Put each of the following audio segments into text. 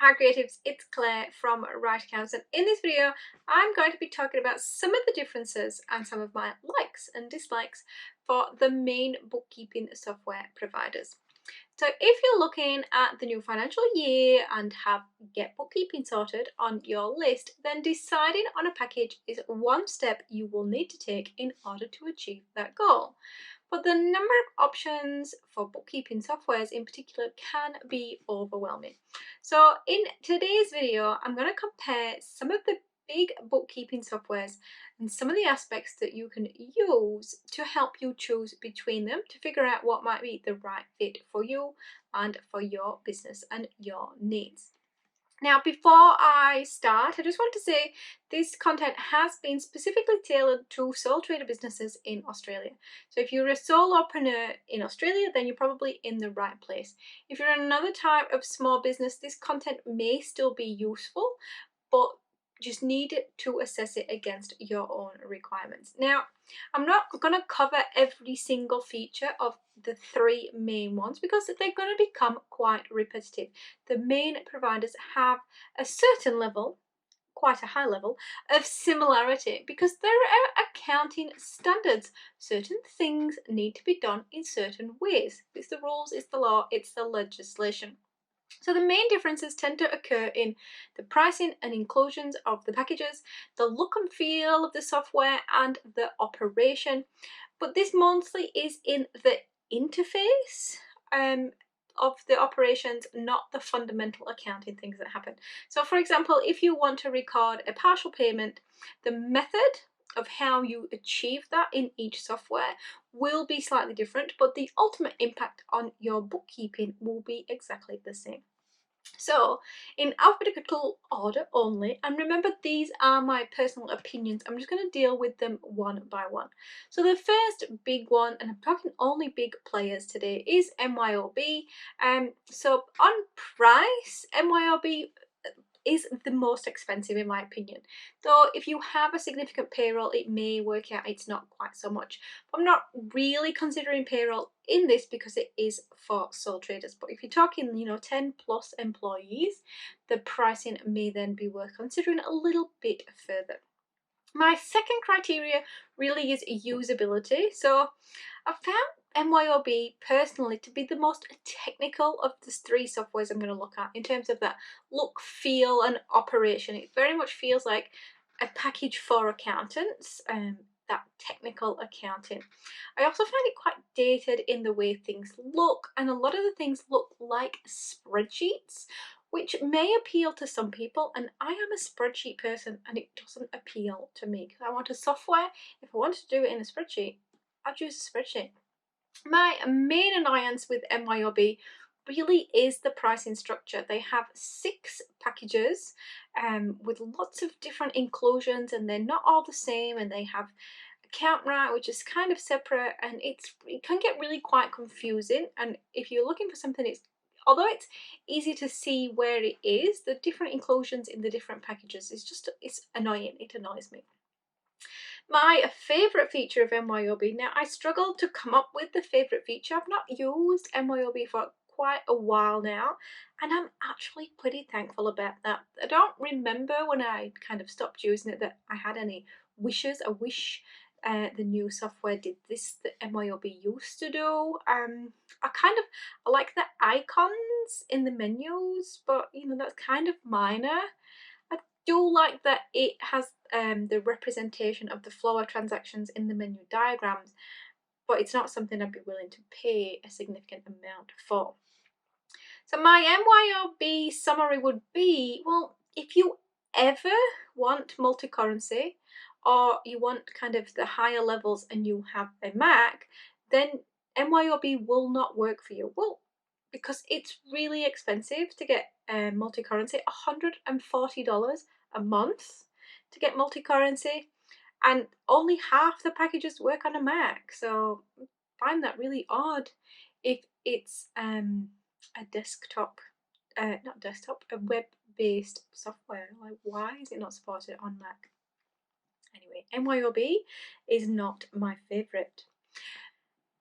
Hi creatives, it's Claire from Right Accounts, and in this video I'm going to be talking about some of the differences and some of my likes and dislikes for the main bookkeeping software providers. So if you're looking at the new financial year and have Get Bookkeeping sorted on your list, then deciding on a package is one step you will need to take in order to achieve that goal. But the number of options for bookkeeping softwares in particular can be overwhelming. So in today's video, I'm going to compare some of the big bookkeeping softwares and some of the aspects that you can use to help you choose between them to figure out what might be the right fit for you and for your business and your needs. Now, before I start, I just want to say this content has been specifically tailored to sole trader businesses in Australia. So if you're a solopreneur in Australia, then you're probably in the right place. If you're another type of small business, this content may still be useful, but just need to assess it against your own requirements. Now, I'm not going to cover every single feature of the three main ones because they're going to become quite repetitive. The main providers have a certain level, quite a high level, of similarity because there are accounting standards. Certain things need to be done in certain ways. It's the rules, it's the law, it's the legislation. So the main differences tend to occur in the pricing and inclusions of the packages, the look and feel of the software, and the operation. But this mostly is in the interface of the operations, not the fundamental accounting things that happen. So for example, if you want to record a partial payment, the method of how you achieve that in each software will be slightly different, but the ultimate impact on your bookkeeping will be exactly the same. So, in alphabetical order only, and remember these are my personal opinions, I'm just going to deal with them one by one. So the first big one, and I'm talking only big players today, is MYOB. So on price, MYOB is the most expensive in my opinion. Though if you have a significant payroll, it may work out it's not quite so much. But I'm not really considering payroll in this because it is for sole traders. But if you're talking, 10 plus employees, the pricing may then be worth considering a little bit further. My second criteria really is usability. So I found MYOB personally to be the most technical of the three softwares I'm going to look at in terms of that look, feel, and operation. It very much feels like a package for accountants, that technical accounting. I also find it quite dated in the way things look, and a lot of the things look like spreadsheets, which may appeal to some people, and I am a spreadsheet person and it doesn't appeal to me because I want a software. If I want to do it in a spreadsheet, I'd use a spreadsheet. My main annoyance with MYOB really is the pricing structure. They have 6 packages with lots of different inclusions, and they're not all the same, and they have account right, which is kind of separate, and it can get really quite confusing. And if you're looking for something, although it's easy to see where it is, the different inclusions in the different packages it's annoying. It annoys me. My favourite feature of MYOB, now I struggled to come up with the favourite feature. I've not used MYOB for quite a while now, and I'm actually pretty thankful about that. I don't remember when I kind of stopped using it that I had any wishes. I wish the new software did this that MYOB used to do. I like the icons in the menus, but that's kind of minor. I do like that it has the representation of the flow of transactions in the menu diagrams, but it's not something I'd be willing to pay a significant amount for. So my MYOB summary would be, well, if you ever want multi-currency, or you want kind of the higher levels and you have a Mac, then MYOB will not work for you. Well, because it's really expensive to get multi-currency, $140 a month to get multi-currency, and only half the packages work on a Mac. So I find that really odd if it's a desktop, not desktop, a web-based software. Like, why is it not supported on Mac? Anyway, MYOB is not my favourite.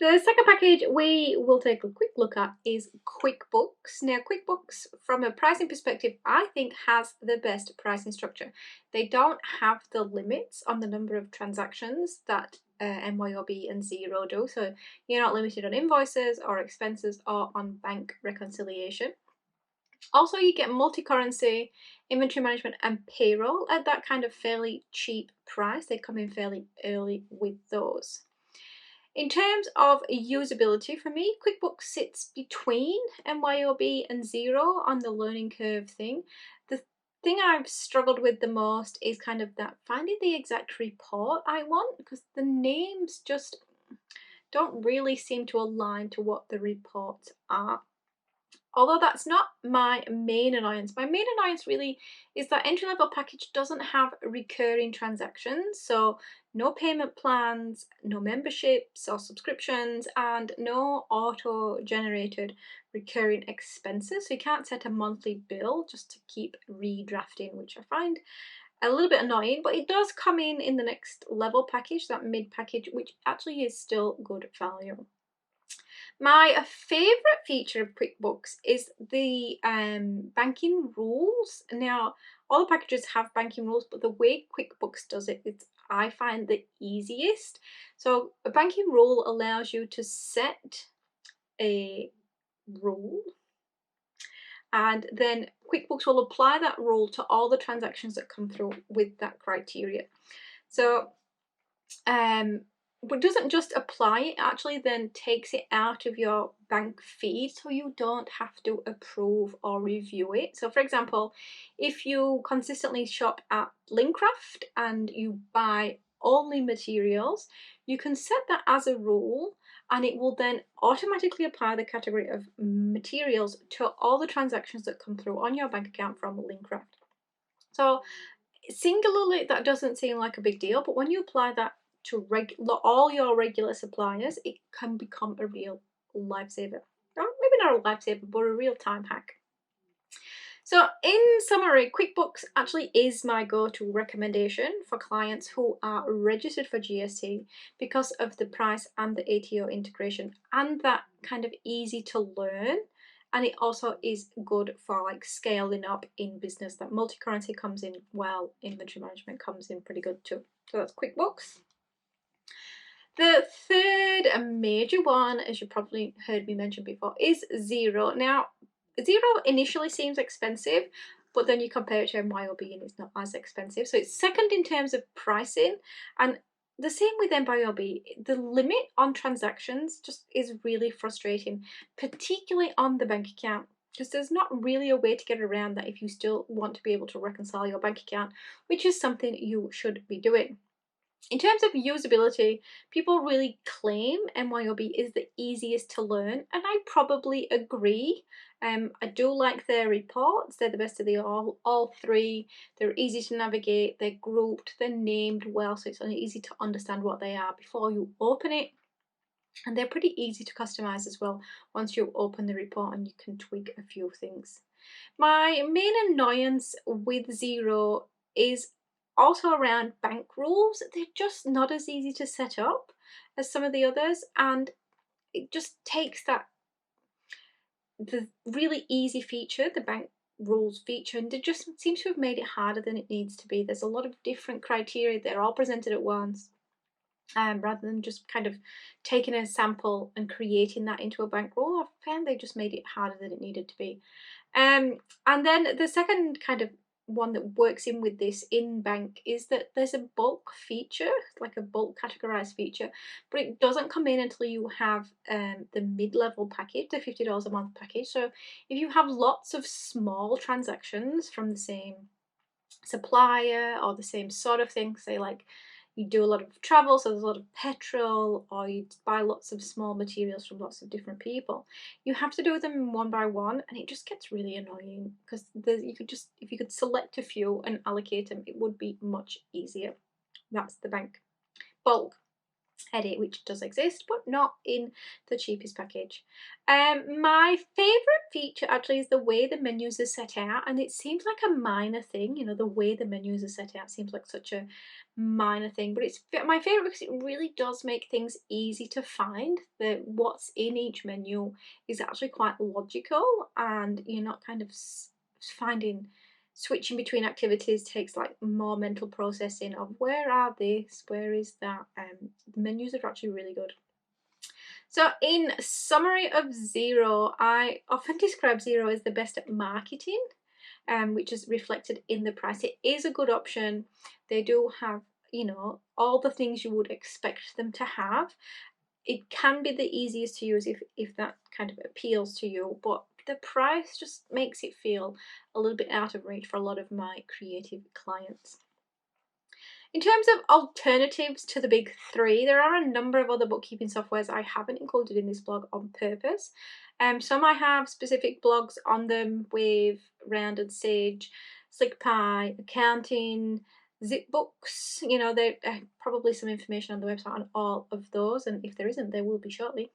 The second package we will take a quick look at is QuickBooks. Now, QuickBooks, from a pricing perspective, I think has the best pricing structure. They don't have the limits on the number of transactions that MYOB and Xero do, so you're not limited on invoices or expenses or on bank reconciliation. Also, you get multi-currency, inventory management, and payroll at that kind of fairly cheap price. They come in fairly early with those. In terms of usability, for me, QuickBooks sits between MYOB and Xero on the learning curve thing. The thing I've struggled with the most is kind of that finding the exact report I want, because the names just don't really seem to align to what the reports are. Although that's not my main annoyance. My main annoyance really is that entry-level package doesn't have recurring transactions, so no payment plans, no memberships or subscriptions, and no auto-generated recurring expenses. So you can't set a monthly bill just to keep redrafting, which I find a little bit annoying, but it does come in the next level package, that mid package, which actually is still good value. My favourite feature of QuickBooks is the banking rules. Now, all the packages have banking rules, but the way QuickBooks does it is, I find, the easiest. So a banking rule allows you to set a rule, and then QuickBooks will apply that rule to all the transactions that come through with that criteria. So but doesn't just apply, it actually then takes it out of your bank feed, so you don't have to approve or review it. So for example, if you consistently shop at Lincraft and you buy only materials, you can set that as a rule, and it will then automatically apply the category of materials to all the transactions that come through on your bank account from Lincraft. So singularly, that doesn't seem like a big deal, but when you apply that to all your regular suppliers, it can become a real lifesaver. Or maybe not a lifesaver, but a real time hack. So in summary, QuickBooks actually is my go-to recommendation for clients who are registered for GST because of the price and the ATO integration and that kind of easy to learn. And it also is good for like scaling up in business. That multi-currency comes in well, inventory management comes in pretty good too. So that's QuickBooks. The third major one, as you probably heard me mention before, is Xero. Now, Xero initially seems expensive, but then you compare it to MYOB and it's not as expensive. So it's second in terms of pricing, and the same with MYOB. The limit on transactions just is really frustrating, particularly on the bank account, because there's not really a way to get around that if you still want to be able to reconcile your bank account, which is something you should be doing. In terms of usability, people really claim MYOB is the easiest to learn, and I probably agree. I do like their reports. They're the best of the all three. They're easy to navigate, they're grouped, they're named well, so it's easy to understand what they are before you open it. And they're pretty easy to customize as well once you open the report, and you can tweak a few things. My main annoyance with Xero is also around bank rules. They're just not as easy to set up as some of the others, and it just takes the really easy feature, the bank rules feature, and it just seems to have made it harder than it needs to be. There's a lot of different criteria, they're all presented at once. Rather than just kind of taking a sample and creating that into a bank rule, I found they just made it harder than it needed to be. And then the second kind of one that works in with this in bank is that there's a bulk feature, like a bulk categorized feature, but it doesn't come in until you have the mid-level package, the $50 a month package. So if you have lots of small transactions from the same supplier or the same sort of thing, say like you do a lot of travel, so there's a lot of petrol, or you buy lots of small materials from lots of different people, you have to do them one by one, and it just gets really annoying because you could just, if you could select a few and allocate them, it would be much easier. That's the bank bulk. edit, which does exist, but not in the cheapest package. My favorite feature actually is the way the menus are set out, and it seems like a minor thing, you know, the way the menus are set out seems like such a minor thing, but it's my favorite because it really does make things easy to find. That what's in each menu is actually quite logical, and you're not kind of finding switching between activities takes like more mental processing of where are this, where is that. The menus are actually really good. So in summary of Xero, I often describe Xero as the best at marketing, which is reflected in the price. It is a good option. They do have, you know, all the things you would expect them to have. It can be the easiest to use if that kind of appeals to you, but the price just makes it feel a little bit out of reach for a lot of my creative clients. In terms of alternatives to the big three, there are a number of other bookkeeping softwares I haven't included in this blog on purpose. Some I have specific blogs on them: with Rounded Sage, SlickPie, Accounting, ZipBooks. You know, there's probably some information on the website on all of those, and if there isn't, there will be shortly.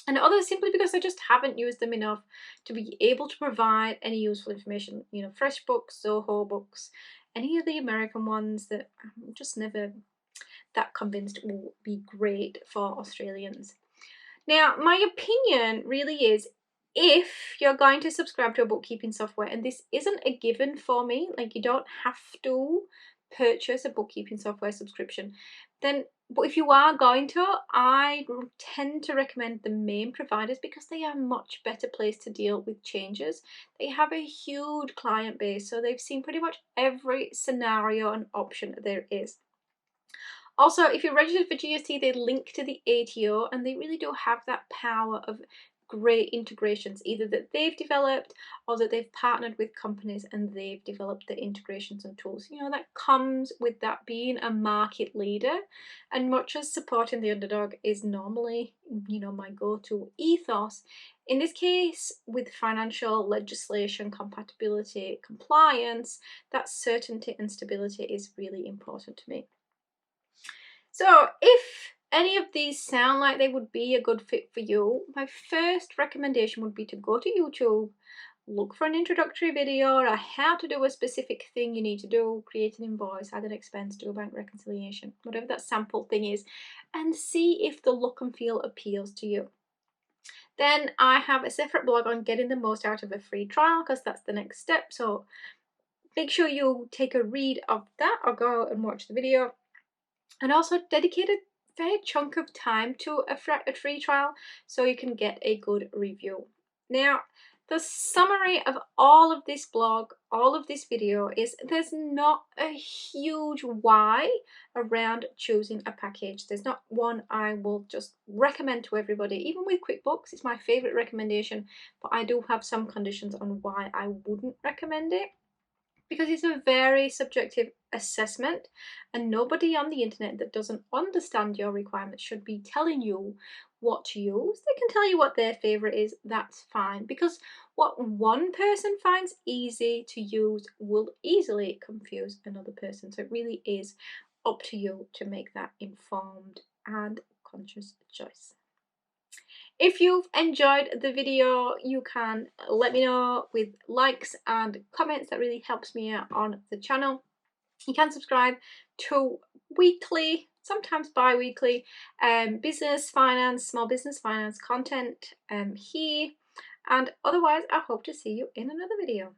And others simply because I just haven't used them enough to be able to provide any useful information. You know, FreshBooks, Zoho Books, any of the American ones that I'm just never that convinced will be great for Australians. Now, my opinion really is, if you're going to subscribe to a bookkeeping software, and this isn't a given for me, like you don't have to purchase a bookkeeping software subscription, then but if you are going to, I tend to recommend the main providers because they are much better placed to deal with changes. They have a huge client base, so they've seen pretty much every scenario and option there is. Also, if you're registered for GST, they link to the ATO, and they really do have that power of great integrations, either that they've developed or that they've partnered with companies and they've developed the integrations and tools. You know, that comes with that being a market leader, and much as supporting the underdog is normally, you know, my go-to ethos, in this case with financial legislation, compatibility, compliance, that certainty and stability is really important to me. So if any of these sound like they would be a good fit for you, my first recommendation would be to go to YouTube, look for an introductory video or how to do a specific thing you need to do, create an invoice, add an expense, do a bank reconciliation, whatever that sample thing is, and see if the look and feel appeals to you. Then I have a separate blog on getting the most out of a free trial, because that's the next step. So make sure you take a read of that or go and watch the video. And also dedicate a fair chunk of time to a free trial so you can get a good review. Now, the summary of all of this blog, all of this video, is there's not a huge why around choosing a package. There's not one I will just recommend to everybody. Even with QuickBooks, it's my favorite recommendation, but I do have some conditions on why I wouldn't recommend it, because it's a very subjective assessment, and nobody on the internet that doesn't understand your requirements should be telling you what to use. They can tell you what their favorite is, that's fine, because what one person finds easy to use will easily confuse another person. So it really is up to you to make that informed and conscious choice. If you've enjoyed the video, you can let me know with likes and comments. That really helps me out on the channel. You can subscribe to weekly, sometimes bi-weekly, business finance, small business finance content here. And otherwise, I hope to see you in another video.